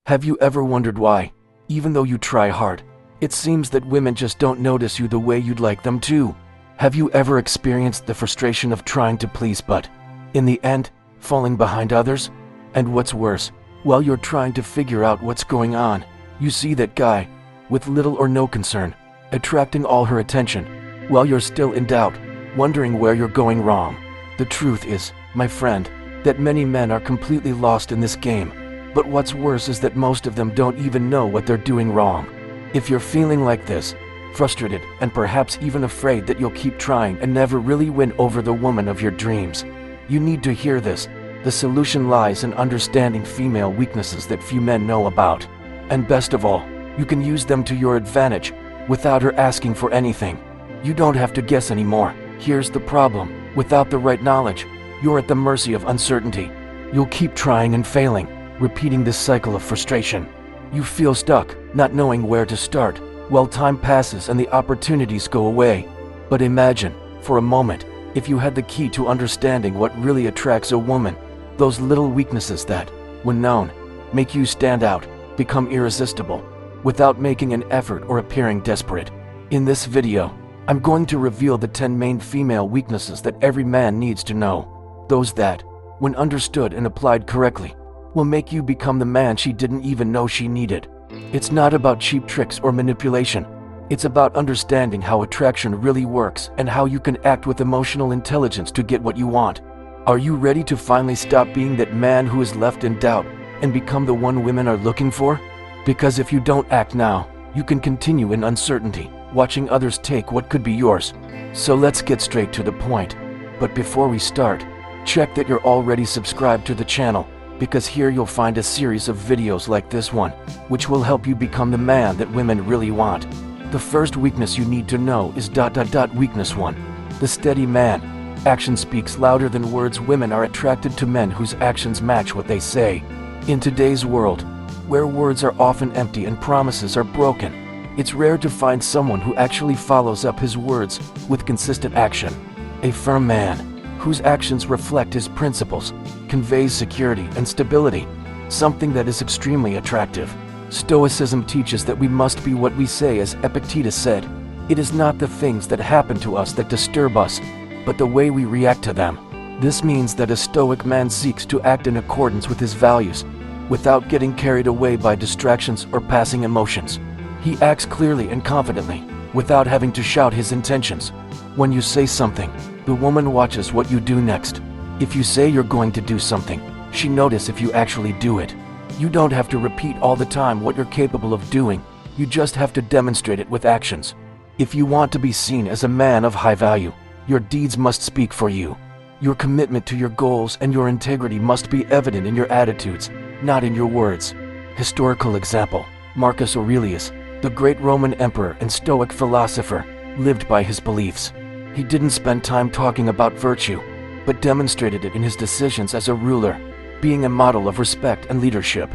Have you ever wondered why, even though you try hard, it seems that women just don't notice you the way you'd like them to? Have you ever experienced the frustration of trying to please but, in the end, falling behind others? And what's worse, while you're trying to figure out what's going on, you see that guy, with little or no concern, attracting all her attention, while you're still in doubt, wondering where you're going wrong. The truth is, my friend, that many men are completely lost in this game, but what's worse is that most of them don't even know what they're doing wrong. If you're feeling like this, frustrated and perhaps even afraid that you'll keep trying and never really win over the woman of your dreams, you need to hear this. The solution lies in understanding female weaknesses that few men know about. And best of all, you can use them to your advantage, without her asking for anything. You don't have to guess anymore. Here's the problem: without the right knowledge, you're at the mercy of uncertainty. You'll keep trying and failing, repeating this cycle of frustration. You feel stuck, not knowing where to start, while time passes and the opportunities go away. But imagine, for a moment, if you had the key to understanding what really attracts a woman, those little weaknesses that, when known, make you stand out, become irresistible, without making an effort or appearing desperate. In this video, I'm going to reveal the 10 main female weaknesses that every man needs to know. Those that, when understood and applied correctly, will make you become the man she didn't even know she needed. It's not about cheap tricks or manipulation. It's about understanding how attraction really works and how you can act with emotional intelligence to get what you want. Are you ready to finally stop being that man who is left in doubt and become the one women are looking for? Because if you don't act now, you can continue in uncertainty, watching others take what could be yours. So let's get straight to the point. But before we start, check that you're already subscribed to the channel, because here you'll find a series of videos like this one, which will help you become the man that women really want. The first weakness you need to know is Weakness 1. The steady man. Action speaks louder than words. Women are attracted to men whose actions match what they say. In today's world, where words are often empty and promises are broken, it's rare to find someone who actually follows up his words with consistent action. A firm man, whose actions reflect his principles, conveys security and stability, something that is extremely attractive. Stoicism teaches that we must be what we say. As Epictetus said, it is not the things that happen to us that disturb us, but the way we react to them. This means that a Stoic man seeks to act in accordance with his values, without getting carried away by distractions or passing emotions. He acts clearly and confidently, without having to shout his intentions. When you say something, the woman watches what you do next. If you say you're going to do something, she notices if you actually do it. You don't have to repeat all the time what you're capable of doing, you just have to demonstrate it with actions. If you want to be seen as a man of high value, your deeds must speak for you. Your commitment to your goals and your integrity must be evident in your attitudes, not in your words. Historical example: Marcus Aurelius, the great Roman emperor and Stoic philosopher, lived by his beliefs. He didn't spend time talking about virtue, but demonstrated it in his decisions as a ruler, being a model of respect and leadership.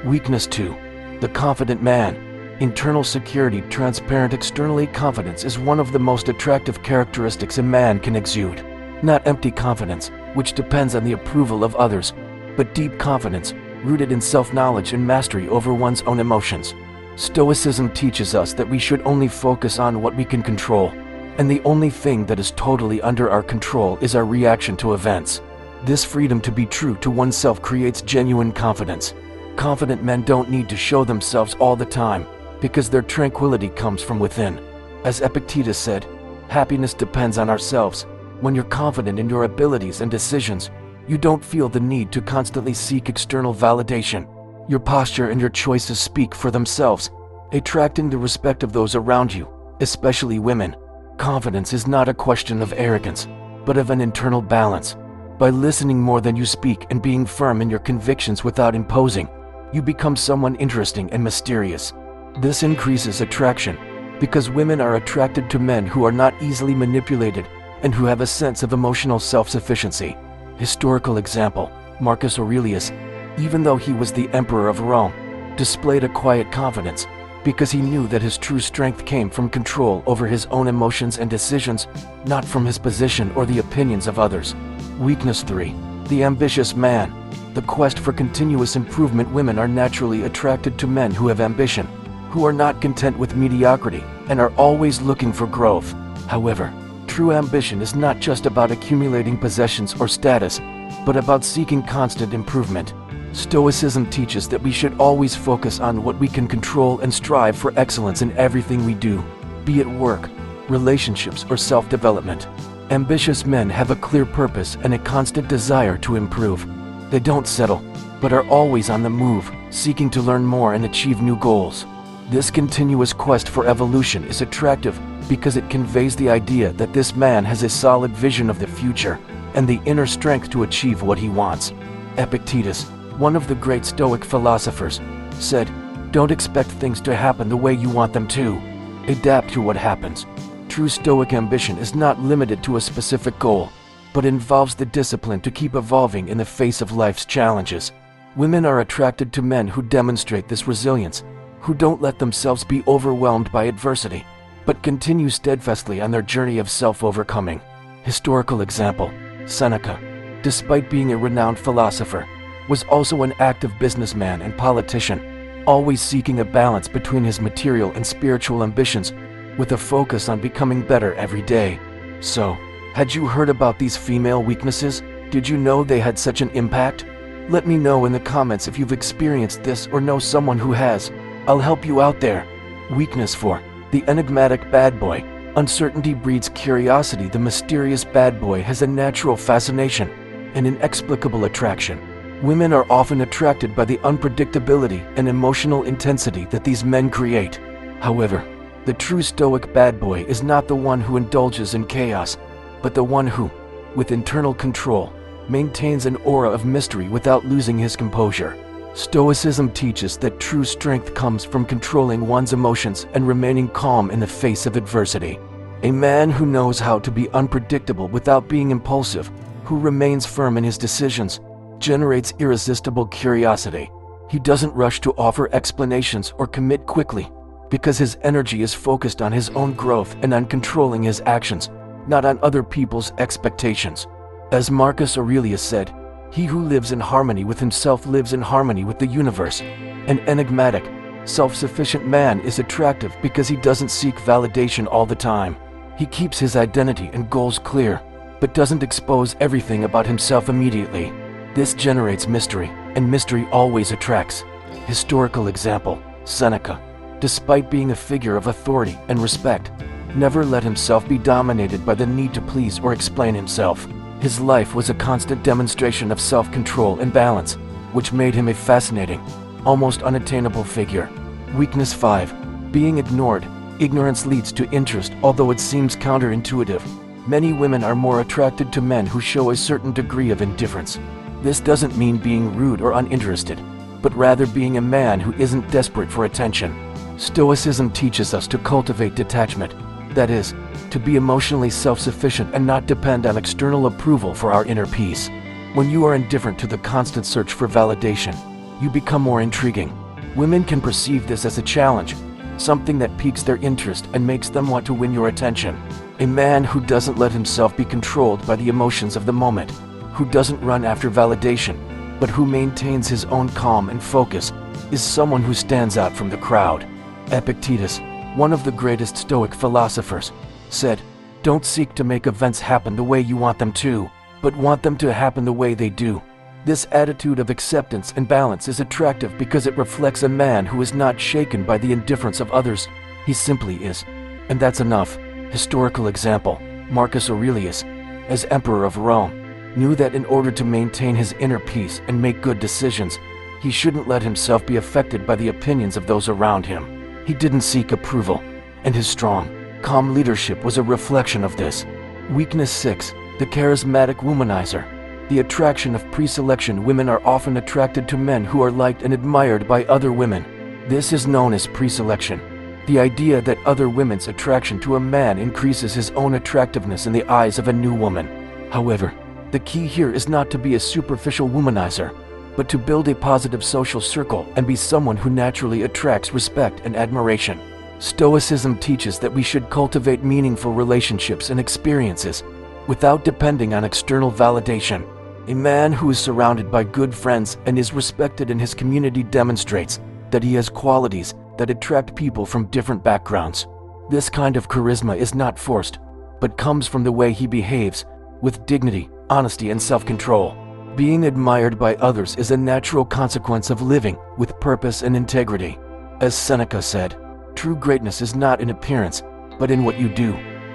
Weakness 2. The confident man. Internal security. Transparent externally. Confidence is one of the most attractive characteristics a man can exude. Not empty confidence, which depends on the approval of others, but deep confidence, rooted in self-knowledge and mastery over one's own emotions. Stoicism teaches us that we should only focus on what we can control, and the only thing that is totally under our control is our reaction to events. This freedom to be true to oneself creates genuine confidence. Confident men don't need to show themselves all the time, because their tranquility comes from within. As Epictetus said, happiness depends on ourselves. When you're confident in your abilities and decisions, you don't feel the need to constantly seek external validation. Your posture and your choices speak for themselves, attracting the respect of those around you, especially women. Confidence is not a question of arrogance, but of an internal balance. By listening more than you speak and being firm in your convictions without imposing, you become someone interesting and mysterious. This increases attraction, because women are attracted to men who are not easily manipulated and who have a sense of emotional self-sufficiency. Historical example: Marcus Aurelius, even though he was the emperor of Rome, displayed a quiet confidence, because he knew that his true strength came from control over his own emotions and decisions, not from his position or the opinions of others. Weakness 3. The ambitious man. the quest for continuous improvement, women are naturally attracted to men who have ambition, who are not content with mediocrity, and are always looking for growth. However, true ambition is not just about accumulating possessions or status, but about seeking constant improvement. Stoicism teaches that we should always focus on what we can control and strive for excellence in everything we do, be it work, relationships, or self-development. Ambitious men have a clear purpose and a constant desire to improve. They don't settle, but are always on the move, seeking to learn more and achieve new goals. This continuous quest for evolution is attractive because it conveys the idea that this man has a solid vision of the future and the inner strength to achieve what he wants. Epictetus, one of the great Stoic philosophers, said, "Don't expect things to happen the way you want them to. Adapt to what happens." True Stoic ambition is not limited to a specific goal, but involves the discipline to keep evolving in the face of life's challenges. Women are attracted to men who demonstrate this resilience, who don't let themselves be overwhelmed by adversity, but continue steadfastly on their journey of self-overcoming. Historical example, Seneca, despite being a renowned philosopher, was also an active businessman and politician, always seeking a balance between his material and spiritual ambitions, with a focus on becoming better every day. So, had you heard about these female weaknesses? Did you know they had such an impact? Let me know in the comments if you've experienced this or know someone who has. I'll help you out there. Weakness 4. The enigmatic bad boy. Uncertainty breeds curiosity. The mysterious bad boy has a natural fascination, an inexplicable attraction. Women are often attracted by the unpredictability and emotional intensity that these men create. However, the true Stoic bad boy is not the one who indulges in chaos, but the one who, with internal control, maintains an aura of mystery without losing his composure. Stoicism teaches that true strength comes from controlling one's emotions and remaining calm in the face of adversity. A man who knows how to be unpredictable without being impulsive, who remains firm in his decisions, generates irresistible curiosity. He doesn't rush to offer explanations or commit quickly, because his energy is focused on his own growth and on controlling his actions, not on other people's expectations. As Marcus Aurelius said, "He who lives in harmony with himself lives in harmony with the universe." An enigmatic, self-sufficient man is attractive because he doesn't seek validation all the time. He keeps his identity and goals clear, but doesn't expose everything about himself immediately. This generates mystery, and mystery always attracts. Historical example, Seneca, despite being a figure of authority and respect, never let himself be dominated by the need to please or explain himself. His life was a constant demonstration of self-control and balance, which made him a fascinating, almost unattainable figure. Weakness 5. Being ignored. Ignorance leads to interest, although it seems counterintuitive. Many women are more attracted to men who show a certain degree of indifference. This doesn't mean being rude or uninterested, but rather being a man who isn't desperate for attention. Stoicism teaches us to cultivate detachment, that is, to be emotionally self-sufficient and not depend on external approval for our inner peace. When you are indifferent to the constant search for validation, you become more intriguing. Women can perceive this as a challenge, something that piques their interest and makes them want to win your attention. A man who doesn't let himself be controlled by the emotions of the moment, who doesn't run after validation, but who maintains his own calm and focus, is someone who stands out from the crowd. Epictetus, one of the greatest Stoic philosophers, said, "Don't seek to make events happen the way you want them to, but want them to happen the way they do." This attitude of acceptance and balance is attractive because it reflects a man who is not shaken by the indifference of others. He simply is. And that's enough. Historical example, Marcus Aurelius, as Emperor of Rome, knew that in order to maintain his inner peace and make good decisions, he shouldn't let himself be affected by the opinions of those around him. He didn't seek approval, and his strong, calm leadership was a reflection of this. Weakness 6. The charismatic womanizer. The attraction of pre-selection. Women are often attracted to men who are liked and admired by other women. This is known as pre-selection. The idea that other women's attraction to a man increases his own attractiveness in the eyes of a new woman. However, the key here is not to be a superficial womanizer, but to build a positive social circle and be someone who naturally attracts respect and admiration. Stoicism teaches that we should cultivate meaningful relationships and experiences without depending on external validation. A man who is surrounded by good friends and is respected in his community demonstrates that he has qualities that attract people from different backgrounds. This kind of charisma is not forced, but comes from the way he behaves, with dignity, honesty, and self-control. Being admired by others is a natural consequence of living with purpose and integrity. As Seneca said, true greatness is not in appearance, but in what you do,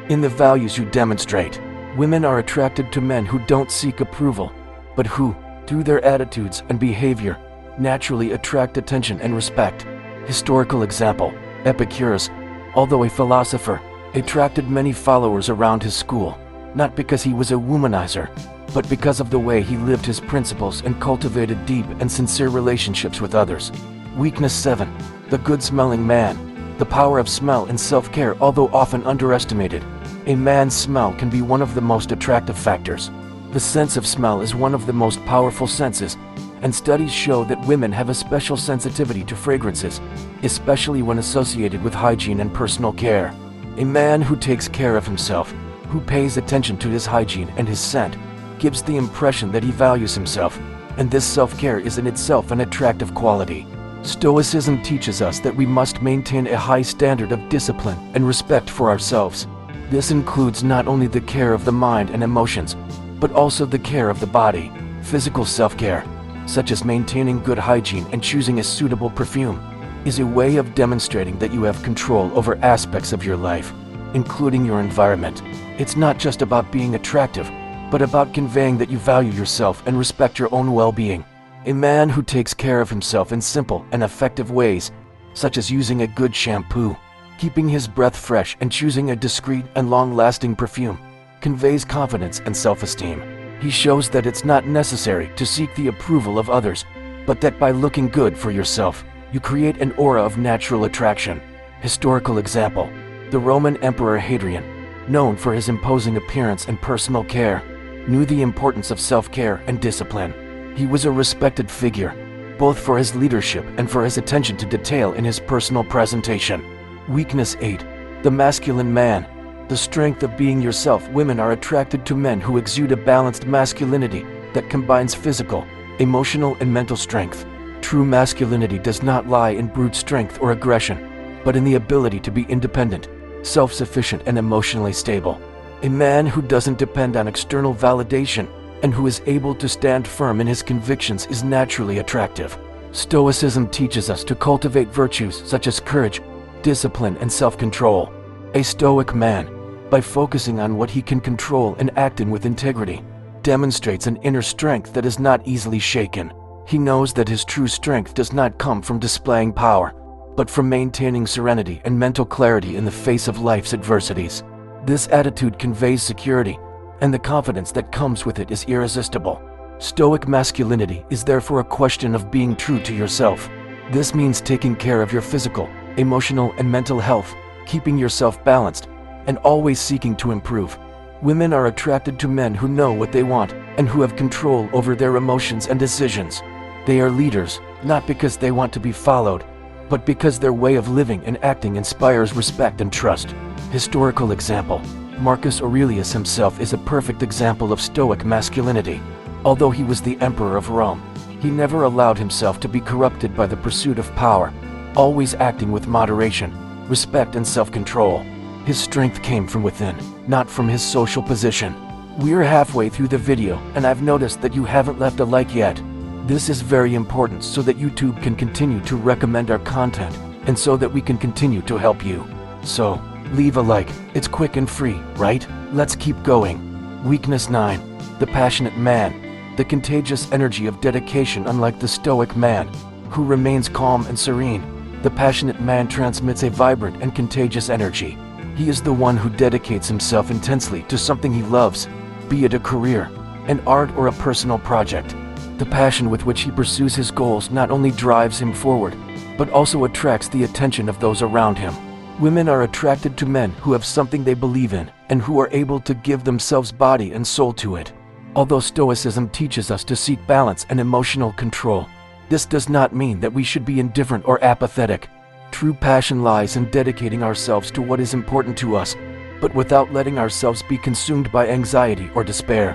in the values you demonstrate. Women are attracted to men who don't seek approval, but who, through their attitudes and behavior, naturally attract attention and respect. Historical example, Epicurus, although a philosopher, attracted many followers around his school, not because he was a womanizer, but because of the way he lived his principles and cultivated deep and sincere relationships with others. Weakness 7. The good-smelling man. The power of smell and self-care, although often underestimated. A man's smell can be one of the most attractive factors. The sense of smell is one of the most powerful senses, and studies show that women have a special sensitivity to fragrances, especially when associated with hygiene and personal care. A man who takes care of himself, who pays attention to his hygiene and his scent, gives the impression that he values himself, and this self-care is in itself an attractive quality. Stoicism teaches us that we must maintain a high standard of discipline and respect for ourselves. This includes not only the care of the mind and emotions, but also the care of the body. Physical self-care, such as maintaining good hygiene and choosing a suitable perfume, is a way of demonstrating that you have control over aspects of your life, including your environment. It's not just about being attractive, but about conveying that you value yourself and respect your own well-being. A man who takes care of himself in simple and effective ways, such as using a good shampoo, keeping his breath fresh, and choosing a discreet and long-lasting perfume, conveys confidence and self-esteem. He shows that it's not necessary to seek the approval of others, but that by looking good for yourself, you create an aura of natural attraction. Historical example, the Roman Emperor Hadrian, known for his imposing appearance and personal care, knew the importance of self-care and discipline. He was a respected figure, both for his leadership and for his attention to detail in his personal presentation. Weakness 8. The masculine man. The strength of being yourself. Women are attracted to men who exude a balanced masculinity that combines physical, emotional, and mental strength. True masculinity does not lie in brute strength or aggression, but in the ability to be independent, self-sufficient, and emotionally stable. A man who doesn't depend on external validation and who is able to stand firm in his convictions is naturally attractive. Stoicism teaches us to cultivate virtues such as courage, discipline, and self-control. A stoic man, by focusing on what he can control and acting with integrity, demonstrates an inner strength that is not easily shaken. He knows that his true strength does not come from displaying power, but from maintaining serenity and mental clarity in the face of life's adversities. This attitude conveys security, and the confidence that comes with it is irresistible. Stoic masculinity is therefore a question of being true to yourself. This means taking care of your physical, emotional, and mental health, keeping yourself balanced, and always seeking to improve. Women are attracted to men who know what they want and who have control over their emotions and decisions. They are leaders, not because they want to be followed, but because their way of living and acting inspires respect and trust. Historical example, Marcus Aurelius himself is a perfect example of Stoic masculinity. Although he was the emperor of Rome, he never allowed himself to be corrupted by the pursuit of power, always acting with moderation, respect, and self-control. His strength came from within, not from his social position. We're halfway through the video, and I've noticed that you haven't left a like yet. This is very important so that YouTube can continue to recommend our content, and so that we can continue to help you. So, leave a like. It's quick and free, right? Let's keep going. Weakness 9. The passionate man. The contagious energy of dedication. Unlike the stoic man, who remains calm and serene, the passionate man transmits a vibrant and contagious energy. He is the one who dedicates himself intensely to something he loves, be it a career, an art, or a personal project. The passion with which he pursues his goals not only drives him forward, but also attracts the attention of those around him. Women are attracted to men who have something they believe in and who are able to give themselves body and soul to it. Although Stoicism teaches us to seek balance and emotional control, this does not mean that we should be indifferent or apathetic. True passion lies in dedicating ourselves to what is important to us, but without letting ourselves be consumed by anxiety or despair.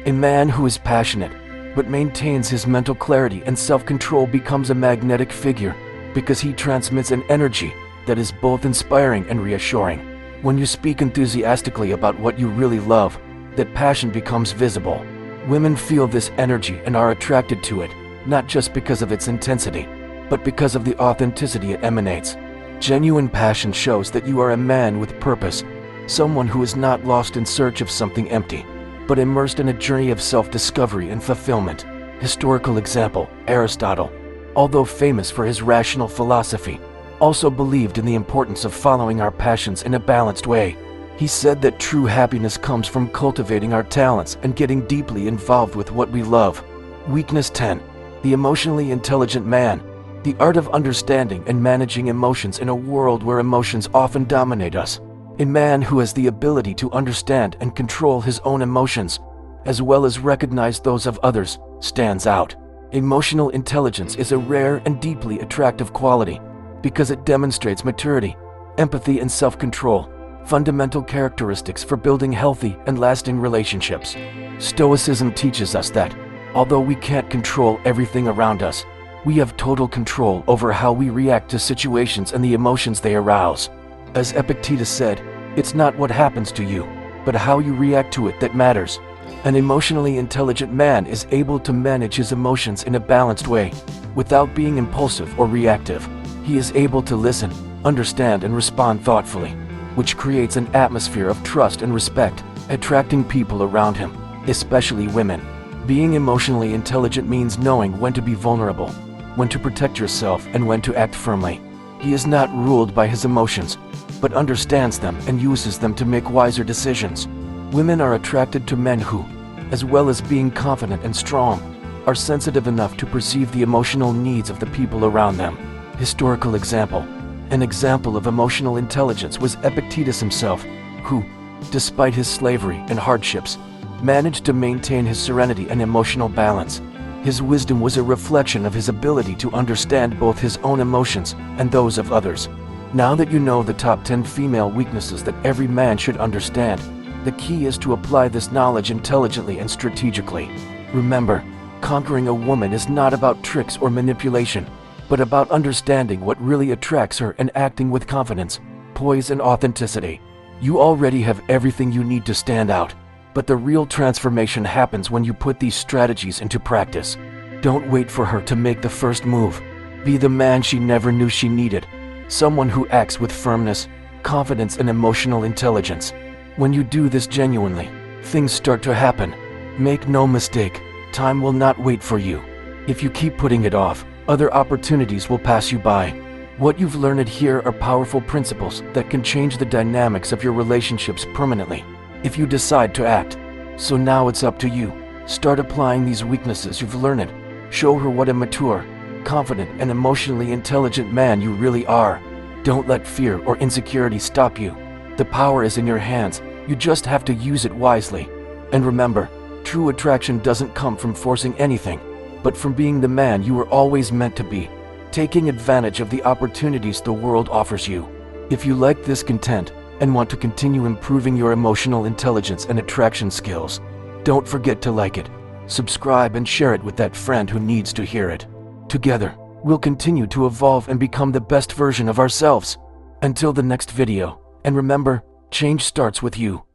A man who is passionate but maintains his mental clarity and self-control, becomes a magnetic figure because he transmits an energy that is both inspiring and reassuring. When you speak enthusiastically about what you really love, that passion becomes visible. Women feel this energy and are attracted to it, not just because of its intensity, but because of the authenticity it emanates. Genuine passion shows that you are a man with purpose, someone who is not lost in search of something empty, but immersed in a journey of self-discovery and fulfillment. Historical example, Aristotle, although famous for his rational philosophy, also believed in the importance of following our passions in a balanced way. He said that true happiness comes from cultivating our talents and getting deeply involved with what we love. Weakness 10. The emotionally intelligent man. The art of understanding and managing emotions in a world where emotions often dominate us. A man who has the ability to understand and control his own emotions, as well as recognize those of others, stands out. Emotional intelligence is a rare and deeply attractive quality because it demonstrates maturity, empathy, and self-control, fundamental characteristics for building healthy and lasting relationships. Stoicism teaches us that, although we can't control everything around us, we have total control over how we react to situations and the emotions they arouse. As Epictetus said, it's not what happens to you, but how you react to it that matters. An emotionally intelligent man is able to manage his emotions in a balanced way, without being impulsive or reactive. He is able to listen, understand, and respond thoughtfully, which creates an atmosphere of trust and respect, attracting people around him, especially women. Being emotionally intelligent means knowing when to be vulnerable, when to protect yourself, and when to act firmly. He is not ruled by his emotions, but understands them and uses them to make wiser decisions. Women are attracted to men who, as well as being confident and strong, are sensitive enough to perceive the emotional needs of the people around them. Historical example. An example of emotional intelligence was Epictetus himself, who, despite his slavery and hardships, managed to maintain his serenity and emotional balance. His wisdom was a reflection of his ability to understand both his own emotions and those of others. Now that you know the top 10 female weaknesses that every man should understand, the key is to apply this knowledge intelligently and strategically. Remember, conquering a woman is not about tricks or manipulation, but about understanding what really attracts her and acting with confidence, poise, and authenticity. You already have everything you need to stand out, but the real transformation happens when you put these strategies into practice. Don't wait for her to make the first move. Be the man she never knew she needed, someone who acts with firmness, confidence, and emotional intelligence. When you do this genuinely, things start to happen. Make no mistake, time will not wait for you. If you keep putting it off, other opportunities will pass you by. What you've learned here are powerful principles that can change the dynamics of your relationships permanently, if you decide to act. So now it's up to you. Start applying these weaknesses you've learned. Show her what a mature, confident, and emotionally intelligent man you really are. Don't let fear or insecurity stop you. The power is in your hands. You just have to use it wisely. And remember, true attraction doesn't come from forcing anything, but from being the man you were always meant to be, taking advantage of the opportunities the world offers you. If you like this content and want to continue improving your emotional intelligence and attraction skills, don't forget to like it, subscribe, and share it with that friend who needs to hear it. Together, we'll continue to evolve and become the best version of ourselves. Until the next video, and remember, change starts with you.